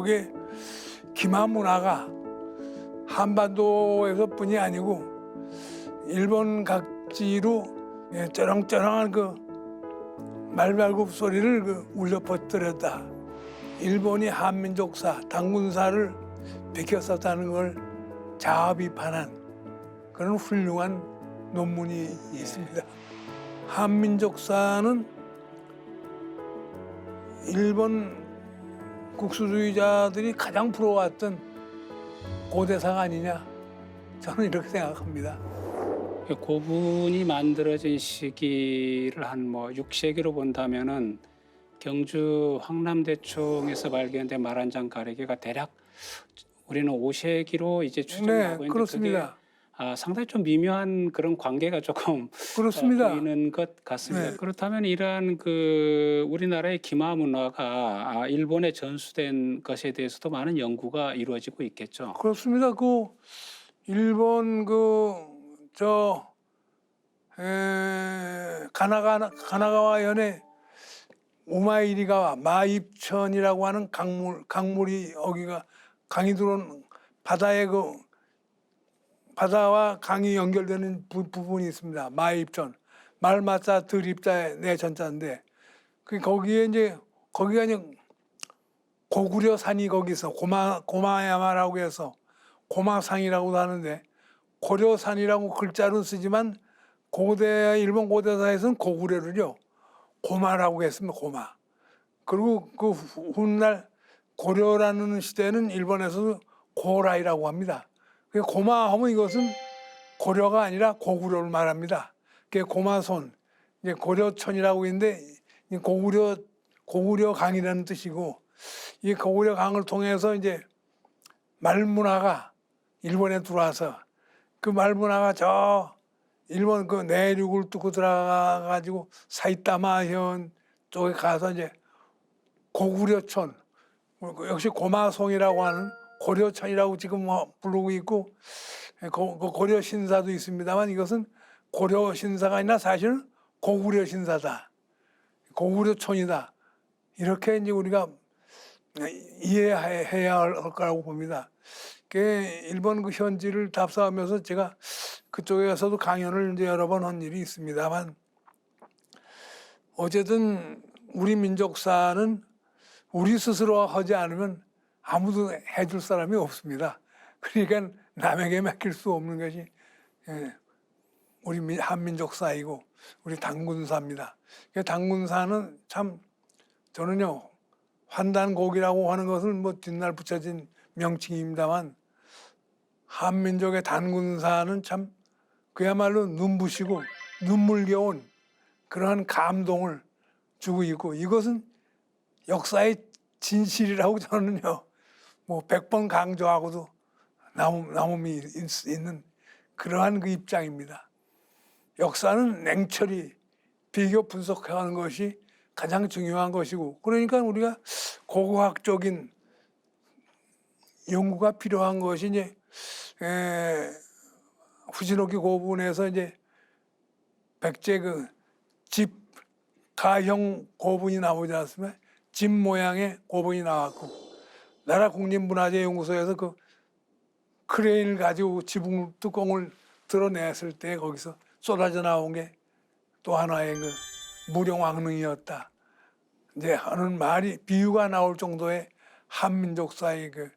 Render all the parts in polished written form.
한민족의 기마 문화가 한반도에서뿐이 아니고 일본 각지로 쩌렁쩌렁한 그 말발굽 소리를 울려 퍼뜨렸다. 일본이 한민족사, 단군사를 베꼈었다는 걸 자비판한 그런 훌륭한 논문이 있습니다. 한민족사는 일본 국수주의자들이 가장 부러워했던 고대사가 아니냐, 저는 이렇게 생각합니다. 고분이 만들어진 시기를 한 6세기로 본다면은 경주 황남대총에서 발견된 말한장 가래개가 대략 우리는 5세기로 이제 추정하고 있는데 그렇습니다. 그게 상당히 좀 미묘한 그런 관계가 조금 그렇습니다. 보이는 것 같습니다. 네. 그렇다면 이러한 우리나라의 기마 문화가 일본에 전수된 것에 대해서도 많은 연구가 이루어지고 있겠죠. 그렇습니다. 일본 가나가와 연에 오마이리가와 마입천이라고 하는 강물이 여기가 강이 들어온 바다와 강이 연결되는 부분이 있습니다. 마입천, 말맞자 들입자의 네 전자인데 거기가 이제 고구려 산이 거기서 고마야마라고 해서 고마상이라고도 하는데 고려산이라고 글자로 쓰지만 일본 고대사에서는 고구려를요 고마라고 했습니다. 고마. 그리고 그 훗날 고려라는 시대는 일본에서도 고라이라고 합니다. 고마하면 이것은 고려가 아니라 고구려를 말합니다. 그게 고마손, 이제 고려천이라고 있는데 고구려 강이라는 뜻이고 이 고구려 강을 통해서 이제 말문화가 일본에 들어와서 그 말문화가 저 일본 그 내륙을 뚫고 들어가 가지고 사이타마현 쪽에 가서 이제 고구려천, 역시 고마송이라고 하는 고려천이라고 지금 부르고 있고 고려 신사도 있습니다만 이것은 고려 신사가 아니라 사실은 고구려 신사다, 고구려촌이다, 이렇게 이제 우리가 이해해야 할 거라고 봅니다. 일본 그 현지를 답사하면서 제가 그쪽에서도 강연을 이제 여러 번 한 일이 있습니다만 어쨌든 우리 민족사는 우리 스스로 하지 않으면 아무도 해줄 사람이 없습니다. 그러니까 남에게 맡길 수 없는 것이 우리 한민족사이고 우리 단군사입니다. 단군사는 참 저는요 환단곡이라고 하는 것은 뒷날 붙여진 명칭입니다만 한민족의 단군사는 참 그야말로 눈부시고 눈물겨운 그러한 감동을 주고 있고 이것은 역사의 진실이라고 저는요 100번 강조하고도 남음이 있는 그러한 그 입장입니다. 역사는 냉철히 비교 분석하는 것이 가장 중요한 것이고 그러니까 우리가 고고학적인 연구가 필요한 것이 이제 후진오기 고분에서 이제 백제 집 가형 고분이 나오지 않습니까? 집 모양의 고분이 나왔고 나라 국립문화재연구소에서 그 크레인을 가지고 지붕 뚜껑을 드러냈을 때 거기서 쏟아져 나온 게 또 하나의 그 무령왕릉이었다. 이제 하는 말이 비유가 나올 정도의 한민족사의 그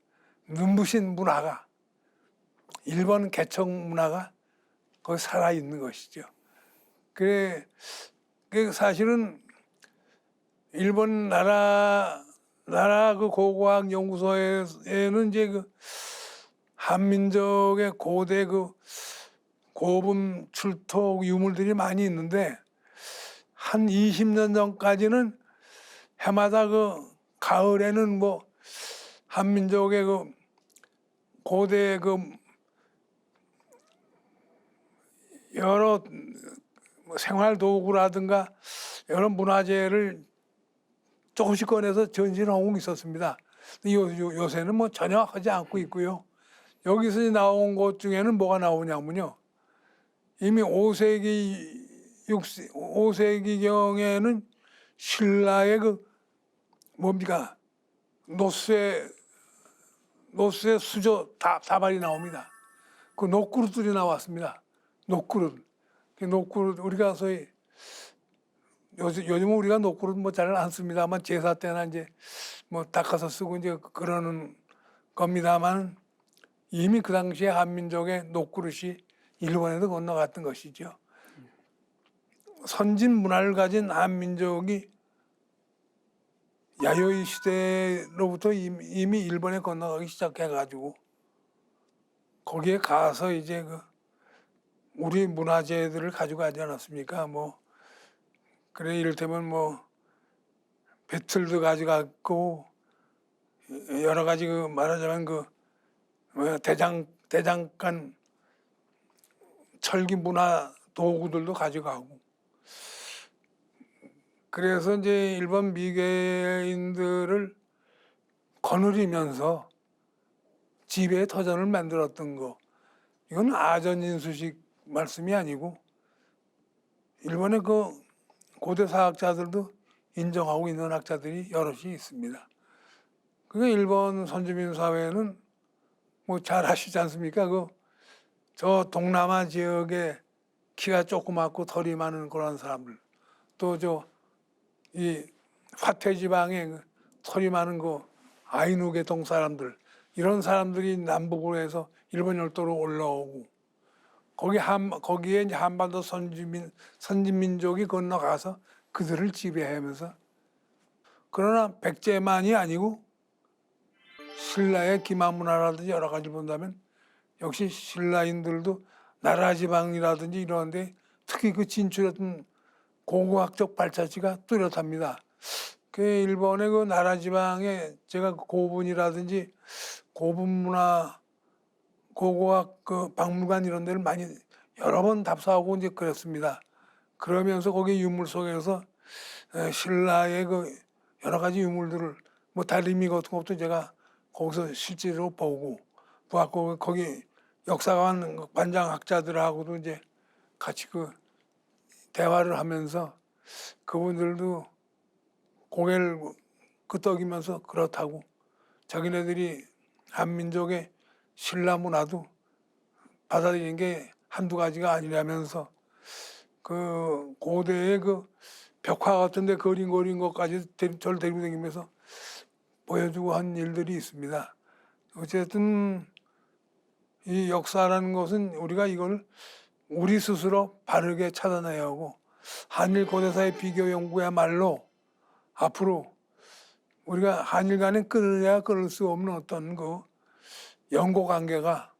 눈부신 문화가 일본 개척 문화가 거기 살아 있는 것이죠. 그게 사실은 일본 나라 그 고고학 연구소에는 이제 그 한민족의 고대 그 고분 출토 유물들이 많이 있는데 한 20년 전까지는 해마다 그 가을에는 한민족의 그 고대 그 여러 생활 도구라든가 여러 문화재를 조금씩 꺼내서 전시하고 있었습니다. 요새는 전혀 하지 않고 있고요. 여기서 나온 것 중에는 뭐가 나오냐면요. 이미 5세기경에는 신라의 노쇠 노스의 수저 다발이 나옵니다. 그 녹그릇들이 나왔습니다. 녹그릇. 그 녹그릇 우리가 소위 요즘은 우리가 녹그릇 뭐 잘 안 씁니다만 제사 때나 이제 뭐 닦아서 쓰고 이제 그러는 겁니다만 이미 그 당시에 한민족의 녹그릇이 일본에도 건너갔던 것이죠. 선진 문화를 가진 한민족이 야요이 시대로부터 이미 일본에 건너가기 시작해가지고 거기에 가서 이제 그 우리 문화재들을 가져가지 않았습니까? 뭐 그래 이를테면 뭐 배틀도 가져갔고 여러 가지 그 말하자면 그 대장간 철기 문화 도구들도 가져가고 그래서 이제 일본 미개인들을 거느리면서 지배의 터전을 만들었던 거 이건 아전인수식 말씀이 아니고 일본의 그 고대 사학자들도 인정하고 있는 학자들이 여럿이 있습니다. 그게 일본 선주민 사회는 뭐 잘 아시지 않습니까? 그 저 동남아 지역에 키가 조그맣고 털이 많은 그런 사람들, 또 저 이 화태 지방에 그 털이 많은 그 아이누 계통 사람들, 이런 사람들이 남북으로 해서 일본 열도로 올라오고 거기에 이제 한반도 선진민족이 건너가서 그들을 지배하면서 그러나 백제만이 아니고 신라의 기마문화라든지 여러 가지 본다면 역시 신라인들도 나라 지방이라든지 이런데 특히 그 진출했던 고고학적 발자취가 뚜렷합니다. 그 일본의 그 나라 지방에 제가 고분이라든지 고분문화 고고학 그 박물관 이런 데를 많이 여러 번 답사하고 이제 그랬습니다. 그러면서 거기 유물 속에서 신라의 그 여러 가지 유물들을 뭐 다리미 같은 것도 제가 거기서 실제로 보고 또 거기 역사관 관장학자들하고도 이제 같이 그 대화를 하면서 그분들도 고개를 끄덕이면서 그렇다고 자기네들이 한민족의 신라 문화도 받아들이는 게 한두 가지가 아니라면서 그 고대의 그 벽화 같은데 그림 것까지 저를 데리고 다니면서 보여주고 한 일들이 있습니다. 어쨌든 이 역사라는 것은 우리가 이걸 우리 스스로 바르게 찾아내야 하고 한일 고대사의 비교 연구야말로 앞으로 우리가 한일 간에 끊으려야 끊을 수 없는 어떤 그 연고 관계가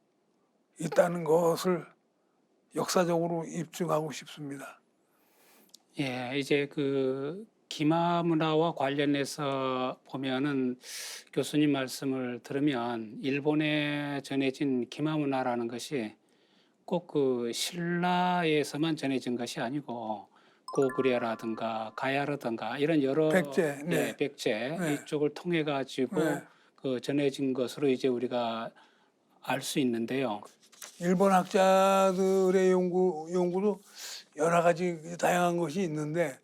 있다는 것을 역사적으로 입증하고 싶습니다. 예, 이제 그 기마 문화와 관련해서 보면은 교수님 말씀을 들으면 일본에 전해진 기마 문화라는 것이 꼭 그 신라에서만 전해진 것이 아니고 고구려라든가 가야라든가 이런 여러 백제, 네. 백제 네. 이쪽을 통해 가지고 네. 그 전해진 것으로 이제 우리가 알 수 있는데요. 일본 학자들의 연구도 여러 가지 다양한 것이 있는데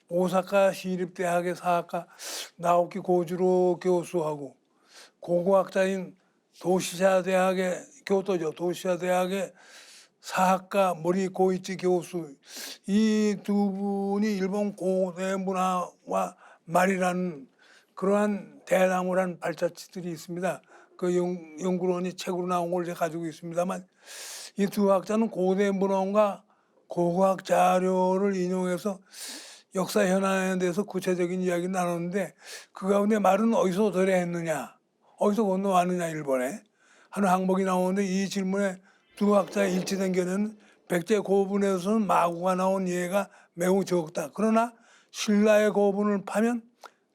오사카 시립대학의 사학과 나오키 고주로 교수하고 고고학자인 도시샤 대학의 교토죠. 도시샤 대학의 사학과 모리 고이치 교수 이 두 분이 일본 고대 문화와 말이라는 그러한 대나무란 발자취들이 있습니다. 그 연구론이 책으로 나온 걸 제가 가지고 있습니다만 이 두 학자는 고대 문헌과 고고학 자료를 인용해서 역사 현안에 대해서 구체적인 이야기를 나눴는데 그 가운데 말은 어디서 도래했느냐, 어디서 건너왔느냐 일본에 하는 항목이 나오는데 이 질문에 두 학자의 일치된 견해는 백제 고분에서는 마구가 나온 예가 매우 적다. 그러나 신라의 고분을 파면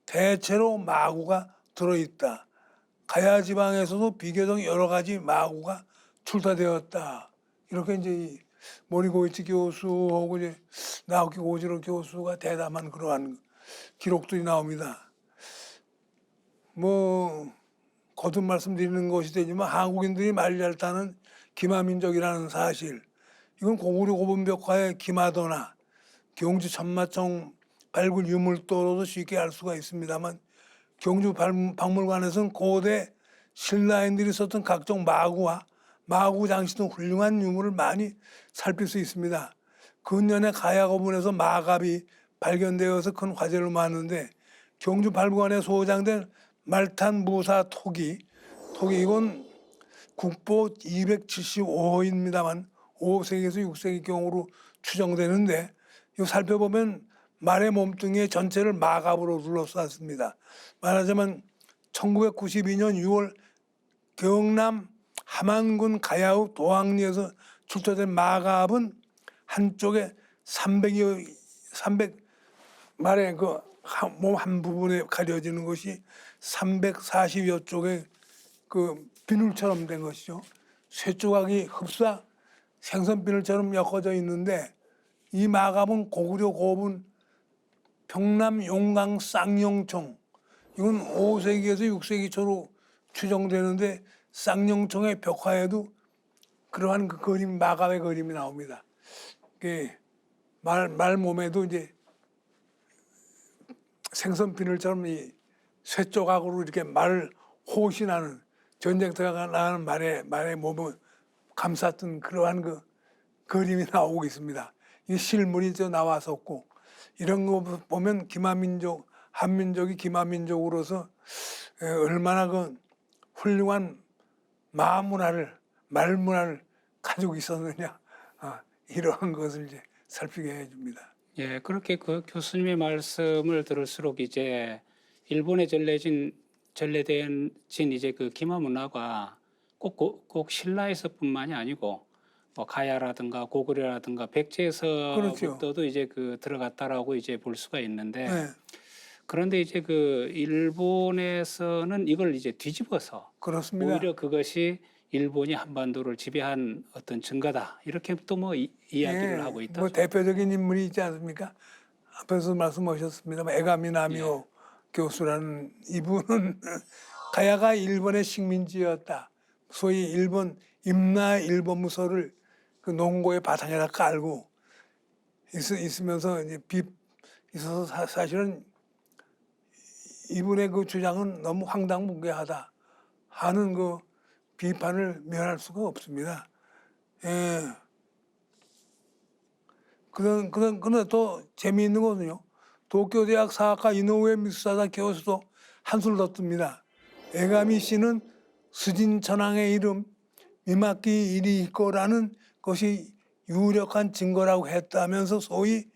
대체로 마구가 들어있다. 가야 지방에서도 비교적 여러 가지 마구가 출토되었다. 이렇게 이제 모리고이치 교수하고 이제 나오키 고지로 교수가 대담한 그러한 기록들이 나옵니다. 뭐 거듭 말씀드리는 것이 되지만 한국인들이 말 잘 타는 기마민족이라는 사실, 이건 고구려 고분벽화의 기마도나 경주 천마총 발굴 유물도로도 쉽게 알 수가 있습니다만 경주 박물관에서는 고대 신라인들이 썼던 각종 마구와 마구 장식 등 훌륭한 유물을 많이 살필 수 있습니다. 근년에 가야 거분에서 마갑이 발견되어서 큰 화제를 모았는데 경주 발굴관에 소장된 말탄 무사 토기 이건 국보 275호입니다만 5세기에서 6세기 경으로 추정되는데 이거 살펴보면 말의 몸뚱이 전체를 마갑으로 둘러쌌습니다. 말하자면 1992년 6월 경남 함안군 가야읍 도항리에서 출토된 마갑은 한쪽에 300 말의 그 몸 한 부분에 가려지는 것이 340여 쪽의 그 비늘처럼 된 것이죠. 쇠 조각이 흡사 생선비늘처럼 엮어져 있는데 이 마갑은 고구려 고분 평남 용강 쌍용총 이건 5세기에서 6세기 초로 추정되는데 쌍용총의 벽화에도 그러한 그 그림 마갑의 그림이 나옵니다. 말 몸에도 이제 생선 비늘처럼 이 쇠조각으로 이렇게 말을 호신하는 전쟁터가 나는 말의 몸을 감쌌던 그러한 그 그림이 나오고 있습니다. 이 실물이 저 나왔었고 이런 거 보면 기마민족 한민족이 기마민족으로서 얼마나 그 훌륭한 마문화를 말문화를 가지고 있었느냐 이러한 것을 이제 살피게 해줍니다. 예, 그렇게 그 교수님의 말씀을 들을수록 이제 일본에 전래된 이제 그 기마 문화가 꼭 신라에서뿐만이 아니고 뭐 가야라든가 고구려라든가 백제에서부터도 그렇죠. 이제 그 들어갔다라고 이제 볼 수가 있는데 네, 그런데 이제 그 일본에서는 이걸 이제 뒤집어서 그렇습니다. 오히려 그것이 일본이 한반도를 지배한 어떤 증거다 이렇게 또 뭐 이야기를 하고 있다. 뭐 대표적인 인물이 있지 않습니까? 앞에서 말씀하셨습니다만 에가미 나미오 교수라는 이분은 가야가 일본의 식민지였다. 소위 일본 임나 일본무소를 그 농고의 바탕에다 깔고 있으면서 이제 있어서 사실은 이분의 그 주장은 너무 황당무계하다 하는 그 비판을 면할 수가 없습니다. 예. 그런데 또 재미있는 것은요. 도쿄대학 사학과 이노우에 미수사다 교수도 한술 더 뜹니다. 에가미 씨는 스진천황의 이름 미마키 이리히코라는 것이 유력한 증거라고 했다면서 소위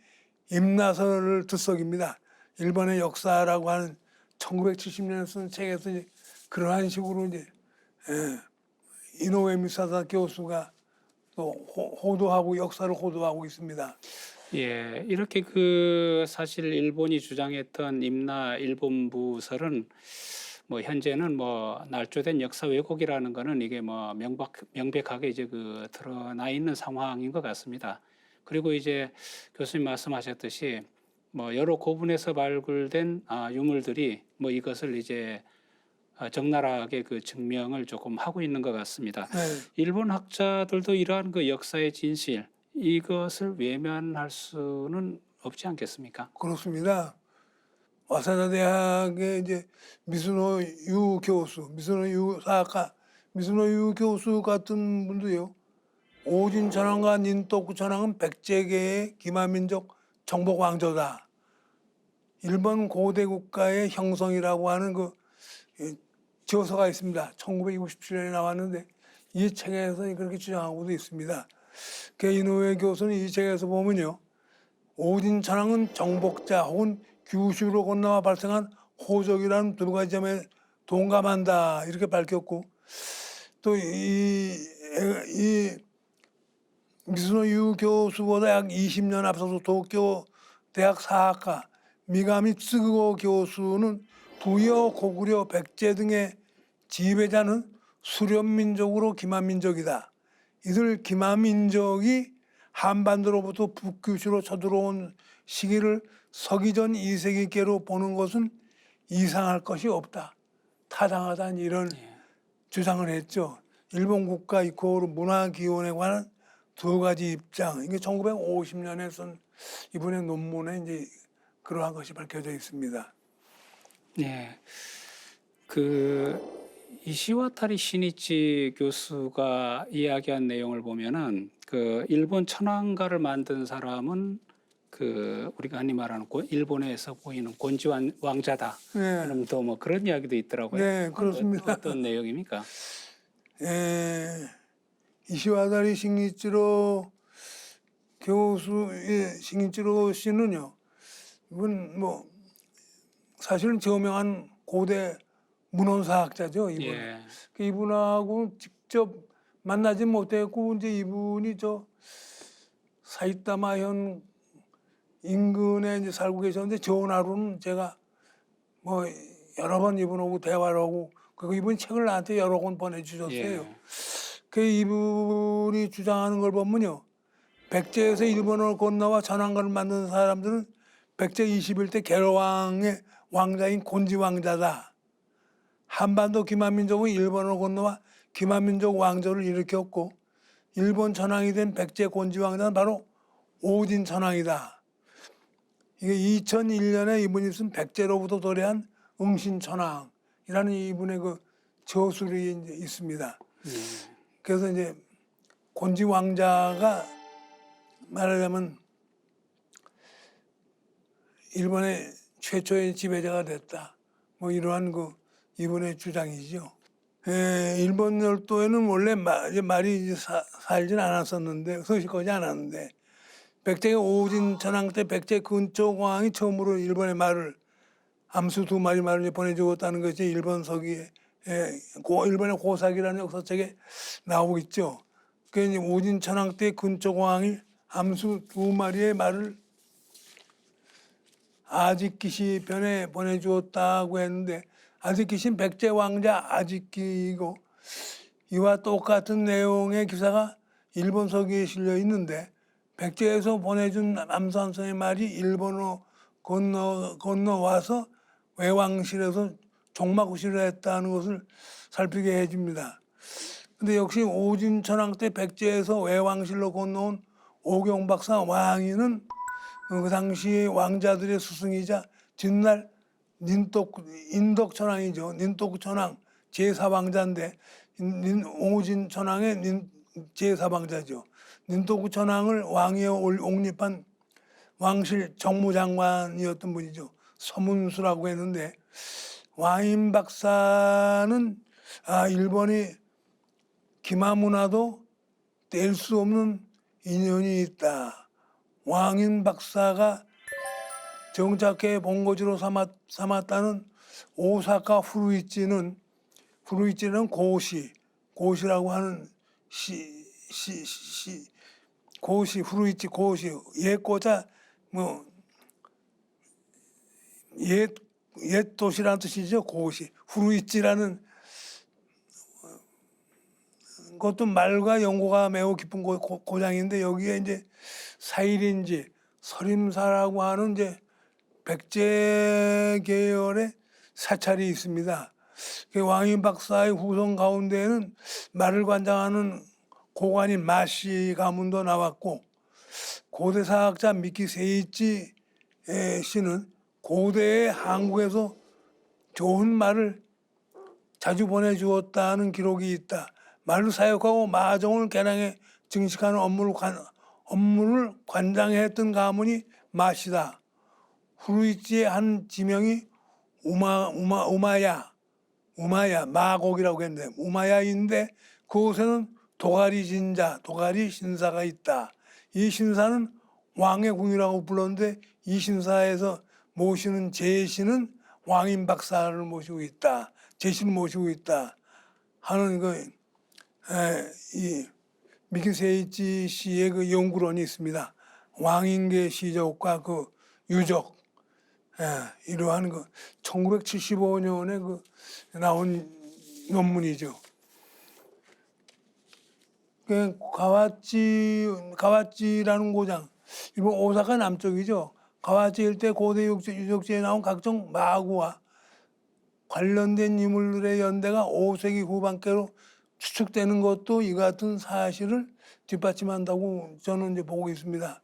임나서를 들썩입니다. 일본의 역사라고 하는 1970년에 쓴 책에서 이제 그러한 식으로 이제 이노우에 미수사다 교수가 또 호도하고 역사를 호도하고 있습니다. 예, 이렇게 그 사실 일본이 주장했던 임나 일본부설은 뭐 현재는 뭐 날조된 역사 왜곡이라는 거는 이게 뭐 명백하게 이제 그 드러나 있는 상황인 것 같습니다. 그리고 이제 교수님 말씀하셨듯이 뭐 여러 고분에서 발굴된 유물들이 뭐 이것을 이제 적나라하게 그 증명을 조금 하고 있는 것 같습니다. 네, 일본 학자들도 이러한 그 역사의 진실 이것을 외면할 수는 없지 않겠습니까? 그렇습니다. 와사다 대학의 이제 미즈노 유 교수, 미즈노 유 사학과 미즈노 유 교수 같은 분도요. 오진 천황과 닌토쿠 천황은 백제계의 기마민족 정복 왕조다. 일본 고대 국가의 형성이라고 하는 그 저서가 있습니다. 1967년에 나왔는데 이 책에서 그렇게 주장하고도 있습니다. 이노우에 교수는 이 책에서 보면요. 오진 천황은 정복자 혹은 규슈로 건너와 발생한 호적이라는 두 가지 점에 동감한다 이렇게 밝혔고 또 이 미즈노 유 교수보다 약 20년 앞서서 도쿄 대학 사학과 미가미 츠고 교수는 부여, 고구려, 백제 등의 지배자는 수련민족으로 기마민족이다. 이들 기마민족이 한반도로부터 북규시로 쳐들어온 시기를 서기전 2세기께로 보는 것은 이상할 것이 없다. 타당하다는 이런 주장을 했죠. 일본 국가 이코르 문화기원에 관한 두 가지 입장. 이게 1950년에 쓴 이분의 논문에 이제 그러한 것이 밝혀져 있습니다. 네, 그 이시와타리 시니치 교수가 이야기한 내용을 보면은 그 일본 천황가를 만든 사람은 그 우리가 흔히 말하는 일본에서 보이는 곤지 왕자다. 네, 하는 또 뭐 그런 이야기도 있더라고요. 네, 그렇습니다. 어떤 내용입니까? 이시와다리 신기치로 교수의 신기치로 씨는요, 이분 뭐 사실은 저명한 고대 문헌사학자죠. 이분. 예. 이분하고 직접 만나지 못했고 이제 이분이 저 사이타마현 인근에 이제 살고 계셨는데 전화로는 제가 뭐 여러 번 이분하고 대화를 하고 그리고 이분 책을 나한테 여러 권 보내주셨어요. 예. 그 이분이 주장하는 걸 보면요. 백제에서 일본을 건너와 전황가를 만든 사람들은 백제 21대 계로왕의 왕자인 곤지 왕자다. 한반도 기만민족은 일본을 건너와 기만민족 왕조를 일으켰고 일본 천황이 된 백제 곤지 왕자는 바로 오진 천황이다. 이게 2001년에 이분이 쓴 백제로부터 도래한 응신천황이라는 이분의 그 저술이 이제 있습니다. 그래서 이제 곤지 왕자가 말하자면 일본의 최초의 지배자가 됐다. 뭐 이러한 그 이분의 주장이죠. 일본 열도에는 원래 말이 이제 살진 않았었는데 서식하지 않았는데 백제의 오진 천황 때 백제 근초 공황이 처음으로 일본의 말을 암수 2마리 말을 보내주었다는 것이 일본 서기에 일본의 고사기라는 역사책에 나오고 있죠. 그 오진 천황 때 근초 공황이 암수 2마리의 말을 아지키시 편에 보내주었다고 했는데 아지키시는 백제 왕자 아지키이고 이와 똑같은 내용의 기사가 일본 서기에 실려 있는데 백제에서 보내준 암수 한 son의 말이 일본으로 건너와서 외왕실에서 종마구실을 했다는 것을 살피게 해줍니다. 근데 역시 오진천황 때 백제에서 외왕실로 건너온 오경박사 왕이는 그 당시 왕자들의 스승이자 진날 인덕천황이죠. 닌토쿠천황 제4왕자인데 오진천황의 제4왕자죠. 닌토쿠천황을 왕위에 옹립한 왕실 정무장관이었던 분이죠. 서문수라고 했는데 와인 박사는 일본이 기마문화도 뗄 수 없는 인연이 있다. 왕인 박사가 정착해 본거지로 삼았다는 오사카 후루이치는 고시라고 하는 고시 후루이치 고시 옛고자 뭐 옛 도시라는 뜻이죠. 고시 후루이치라는 그것도 말과 연고가 매우 깊은 고장인데 여기에 이제 사일인지 서림사라고 하는 이제 백제 계열의 사찰이 있습니다. 그 왕인 박사의 후손 가운데에는 말을 관장하는 고관인 마씨 가문도 나왔고 고대 사학자 미키 세이치 씨는 고대의 한국에서 좋은 말을 자주 보내주었다는 기록이 있다. 말을 사육하고 마종을 개량해 증식하는 업무를 관장했던 가문이 마시다. 후루이치의 한 지명이 우마야 마곡이라고 했는데 우마야인데 그곳에는 도가리 진자, 도가리 신사가 있다. 이 신사는 왕의 궁이라고 불렀는데 이 신사에서 모시는 제시는 왕인 박사를 모시고 있다. 제시를 모시고 있다 하는 이 미키세이치 씨의 그 연구론이 있습니다. 왕인계 시족과 그 유족 이러한 1975년에 나온 논문이죠. 그 가와찌라는 고장, 일본 오사카 남쪽이죠. 가와찌 일대 고대 유적지에 나온 각종 마구와 관련된 인물들의 연대가 5세기 후반께로 추측되는 것도 이 같은 사실을 뒷받침한다고 저는 이제 보고 있습니다.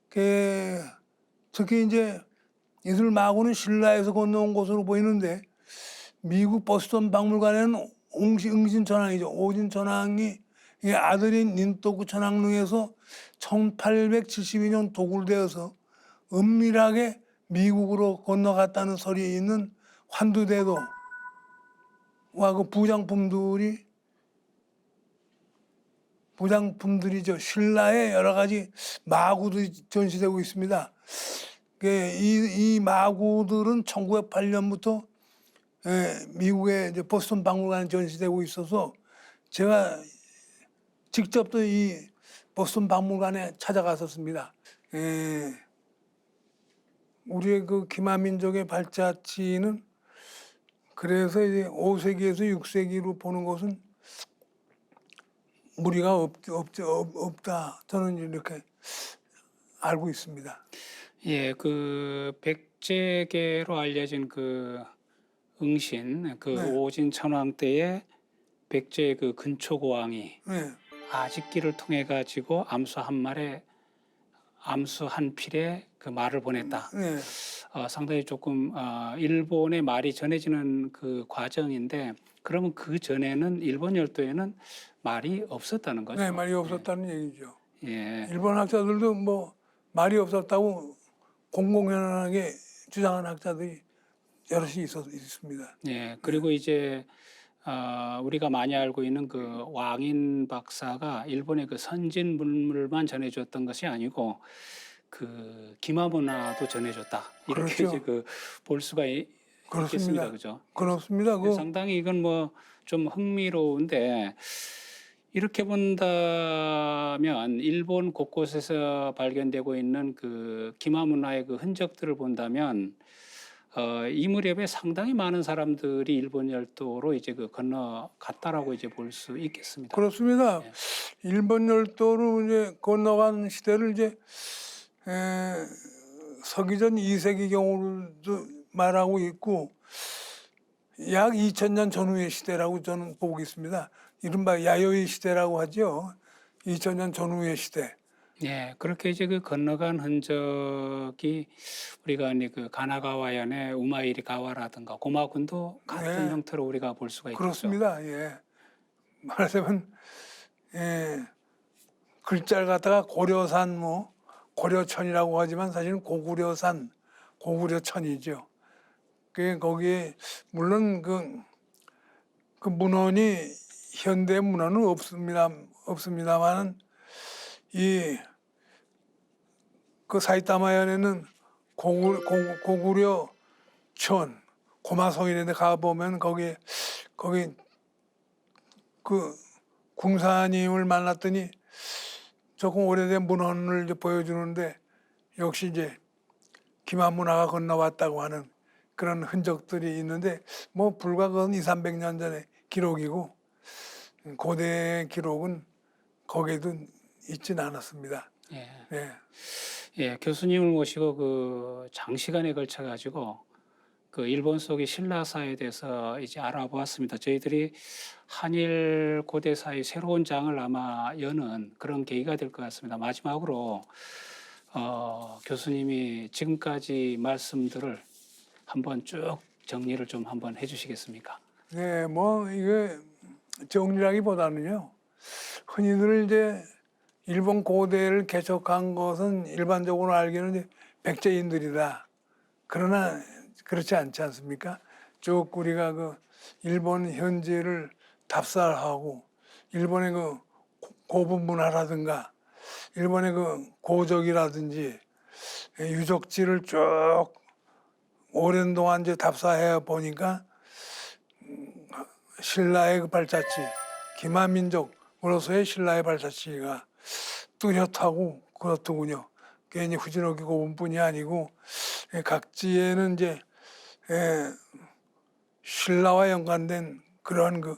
특히 이제 이들 마구는 신라에서 건너온 것으로 보이는데 미국 보스턴 박물관에는 응신 천왕이죠. 오진 천왕이 이 아들인 닌토쿠 천왕릉에서 1872년 도굴되어서 은밀하게 미국으로 건너갔다는 설이 있는 환두대도와 그 부장품들이죠. 신라의 여러 가지 마구들이 전시되고 있습니다. 이 마구들은 1908년부터 미국의 이제 보스턴 박물관에 전시되고 있어서 제가 직접 또 이 보스턴 박물관에 찾아갔었습니다. 우리의 그 기마민족의 발자취는 그래서 이제 5세기에서 6세기로 보는 것은 무리가 없다. 저는 이렇게 알고 있습니다. 예, 그 백제계로 알려진 그 응신, 그 네. 오진 천왕 때에 백제의 그 근초고왕이 네. 아직기를 통해 가지고 암수 한 필에 그 말을 보냈다. 네. 상당히 조금 일본의 말이 전해지는 그 과정인데, 그러면 그 전에는 일본 열도에는 말이 없었다는 거죠. 네, 말이 없었다는 얘기죠. 예. 일본 학자들도 뭐 말이 없었다고 공공연하게 주장하는 학자들이 여럿이 있습니다. 예. 그리고 이제 우리가 많이 알고 있는 그 왕인 박사가 일본의 그 선진 문물만 전해줬던 것이 아니고 그 기마문화도 전해줬다. 이렇게 그렇죠. 이제 그 볼 수가 그렇습니다. 있겠습니다. 그죠? 그렇습니다. 상당히 이건 뭐 좀 흥미로운데, 이렇게 본다면 일본 곳곳에서 발견되고 있는 그 기마 문화의 그 흔적들을 본다면 이 무렵에 상당히 많은 사람들이 일본 열도로 이제 그 건너갔다라고 이제 볼 수 있겠습니다. 그렇습니다. 예. 일본 열도로 이제 건너간 시대를 이제 서기전 2세기 경우도 말하고 있고 약 2000년 전후의 시대라고 저는 보고 있습니다. 이른바 야요이 시대라고 하죠. 2000년 전후의 시대. 예, 그렇게 이제 그 건너간 흔적이 우리가 이제 그 가나가와현의 우마이리 가와라든가 고마군도 같은 네. 형태로 우리가 볼 수가 있겠죠. 그렇습니다. 예. 말하자면 글자를 갖다가 고려산 고려천이라고 하지만 사실은 고구려산 고구려천이죠. 거기에 물론 그 문헌이 현대 문헌은 없습니다만은 그 사이타마현에는 고구려천 고마성 이런 데 가보면 거기 그 궁사님을 만났더니 조금 오래된 문헌을 이제 보여주는데 역시 이제 기마문화가 건너왔다고 하는 그런 흔적들이 있는데 뭐 불과 그건 200~300년 전의 기록이고 고대 기록은 거기에도 있지는 않았습니다. 예. 네. 예, 교수님을 모시고 그 장시간에 걸쳐 가지고 그 일본 속의 신라사에 대해서 이제 알아보았습니다. 저희들이 한일 고대사의 새로운 장을 아마 여는 그런 계기가 될 것 같습니다. 마지막으로 교수님이 지금까지 말씀들을 한번 쭉 정리를 좀 한번 해주시겠습니까? 네, 뭐 이게 정리라기보다는요. 흔히들 이제 일본 고대를 개척한 것은 일반적으로 알기는 이제 백제인들이다. 그러나 그렇지 않지 않습니까? 쭉 우리가 그 일본 현지를 답사하고 일본의 그 고분 문화라든가 일본의 그 고적이라든지 유적지를 쭉 오랜 동안 이제 답사해 보니까 신라의 그 발자취, 기마민족으로서의 신라의 발자취가 뚜렷하고 그렇더군요. 괜히 후진옥이 고분뿐이 아니고 각지에는 이제 신라와 연관된 그러한 그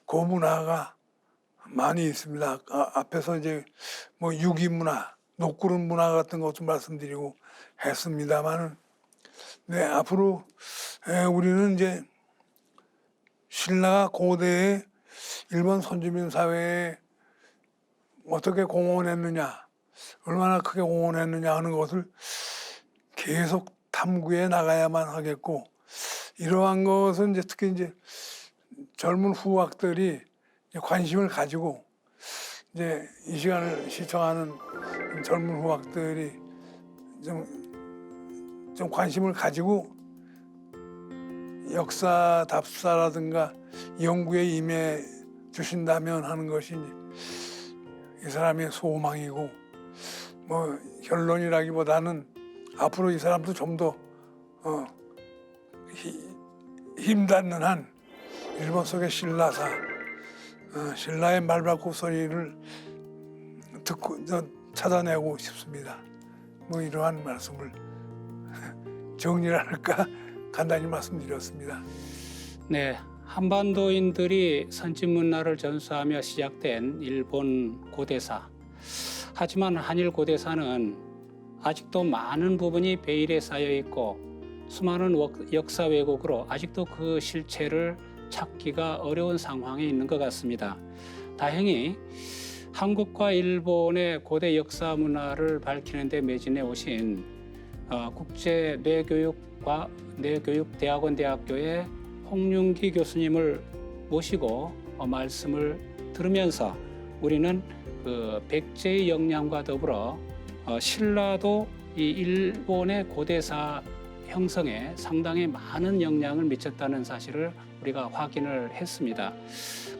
고문화가 많이 있습니다. 앞에서 이제 뭐 유기문화, 녹구름 문화 같은 것도 말씀드리고 했습니다만은 네, 앞으로 우리는 이제 신라가 고대의 일본 선주민 사회에 어떻게 공헌했느냐, 얼마나 크게 공헌했느냐 하는 것을 계속 탐구해 나가야만 하겠고 이러한 것은 이제 특히 이제 젊은 후학들이 이제 관심을 가지고 이제 이 시간을 시청하는 젊은 후학들이 좀 관심을 가지고 역사 답사라든가 연구에 임해 주신다면 하는 것이 이 사람의 소망이고, 뭐 결론이라기보다는 앞으로 이 사람도 좀 더 힘닿는 한 일본 속의 신라사, 신라의 말바꾸 소리를 듣고 찾아내고 싶습니다. 뭐 이러한 말씀을 정리를 할까 간단히 말씀드렸습니다. 네, 한반도인들이 선진문화를 전수하며 시작된 일본 고대사. 하지만 한일 고대사는 아직도 많은 부분이 베일에 쌓여 있고 수많은 역사 왜곡으로 아직도 그 실체를 찾기가 어려운 상황에 있는 것 같습니다. 다행히 한국과 일본의 고대 역사 문화를 밝히는 데 매진해 오신 국제 뇌교육대학원 대학교의 홍윤기 교수님을 모시고 말씀을 들으면서 우리는 그 백제의 역량과 더불어 신라도 이 일본의 고대사 형성에 상당히 많은 영향을 미쳤다는 사실을 우리가 확인을 했습니다.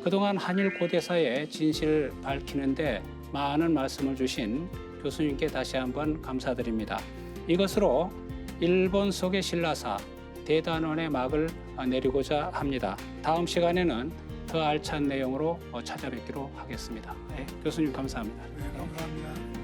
그동안 한일 고대사의 진실을 밝히는데 많은 말씀을 주신 교수님께 다시 한번 감사드립니다. 이것으로 일본 속의 신라사 대단원의 막을 내리고자 합니다. 다음 시간에는 더 알찬 내용으로 찾아뵙기로 하겠습니다. 네, 교수님 감사합니다. 네, 감사합니다.